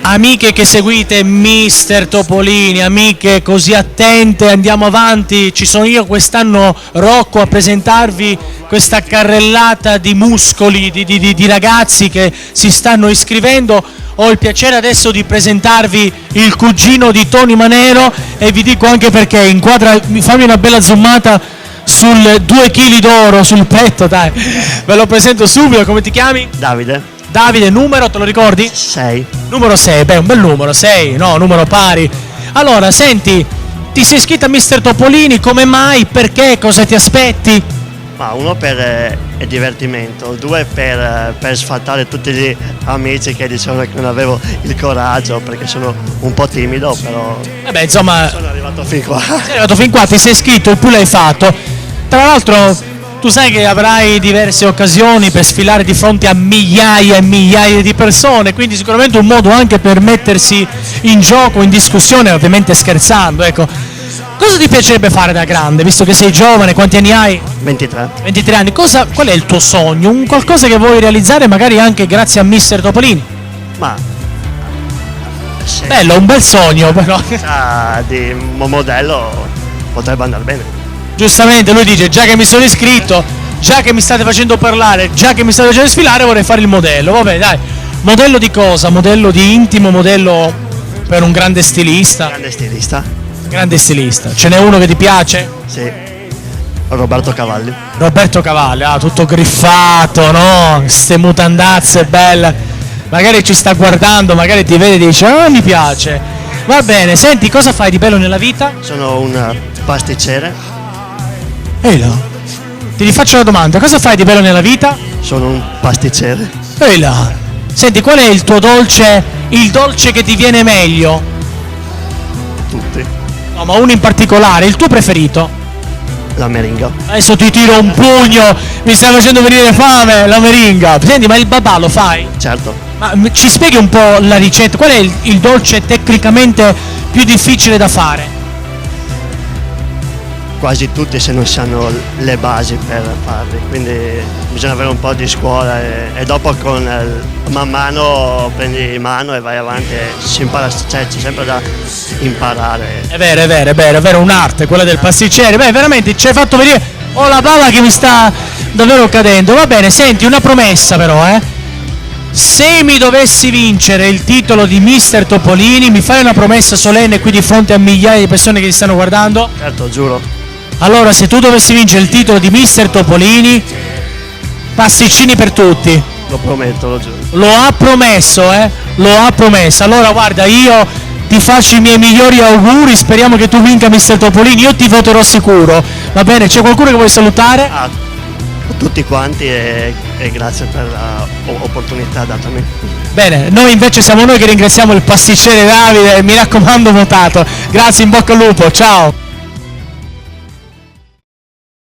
Amiche che seguite Mister Topolini, amiche così attente, andiamo avanti, ci sono io quest'anno, Rocco, a presentarvi questa carrellata di muscoli, di ragazzi che si stanno iscrivendo. Ho il piacere adesso di presentarvi il cugino di Tony Manero e vi dico anche perché, inquadra, fammi una bella zoomata sul 2 kg d'oro sul petto, dai, ve lo presento subito. Come ti chiami? Davide. Davide, numero te lo ricordi? 6. Numero 6, beh, un bel numero, 6, no, numero pari. Allora, senti, ti sei iscritto a Mister Topolini, come mai, perché, cosa ti aspetti? Ma uno per il divertimento, due per sfatare tutti gli amici che dicevano che non avevo il coraggio perché sono un po' timido, però Beh, insomma, sono arrivato fin qua. sei arrivato fin qua, ti sei iscritto, il pool l'hai fatto. Tra l'altro, tu sai che avrai diverse occasioni per sfilare di fronte a migliaia e migliaia di persone, quindi sicuramente un modo anche per mettersi in gioco, in discussione, ovviamente scherzando, ecco. Cosa ti piacerebbe fare da grande, visto che sei giovane, quanti anni hai? 23. 23 anni, qual è il tuo sogno? Un qualcosa che vuoi realizzare magari anche grazie a Mister Topolini? Ma se Bello, un bel sogno però. di modello potrebbe andare bene. Giustamente lui dice, già che mi sono iscritto, già che mi state facendo parlare, già che mi state facendo sfilare, vorrei fare il modello. Vabbè, dai, modello di cosa? Modello di intimo, modello per un grande stilista? Grande stilista. Grande stilista. Ce n'è uno che ti piace? Sì. Roberto Cavalli. Roberto Cavalli, tutto griffato, no? Ste mutandazze belle. Magari ci sta guardando, magari ti vede e dice, mi piace. Va bene, senti, cosa fai di bello nella vita? Sono un pasticcere. Ehi là, ti rifaccio una domanda, cosa fai di bello nella vita? Sono un pasticcere. Ehi là, senti, qual è il tuo dolce, il dolce che ti viene meglio? Tutti. No, ma uno in particolare, il tuo preferito? La meringa. Adesso ti tiro un pugno, mi stai facendo venire fame, la meringa. Senti, ma il babà lo fai? Certo. Ma ci spieghi un po' la ricetta, qual è il dolce tecnicamente più difficile da fare? Quasi tutti se non sanno le basi per farli, quindi bisogna avere un po' di scuola e dopo con man mano prendi in mano e vai avanti e si impara, cioè c'è sempre da imparare. È vero, un'arte, quella del pasticcere. Beh, veramente ci hai fatto venire. Ho la bava che mi sta davvero cadendo. Va bene, senti, una promessa però, Se mi dovessi vincere il titolo di Mister Topolini, mi fai una promessa solenne qui di fronte a migliaia di persone che ti stanno guardando? Certo, giuro. Allora, se tu dovessi vincere il titolo di Mister Topolini, pasticcini per tutti. Lo prometto, lo giuro. Lo ha promesso, Lo ha promesso. Allora, guarda, io ti faccio i miei migliori auguri, speriamo che tu vinca Mister Topolini, io ti voterò sicuro. Va bene, c'è qualcuno che vuoi salutare? A tutti quanti e grazie per l'opportunità data a me. Bene, noi invece siamo noi che ringraziamo il pasticcere Davide, mi raccomando votato. Grazie, in bocca al lupo, ciao.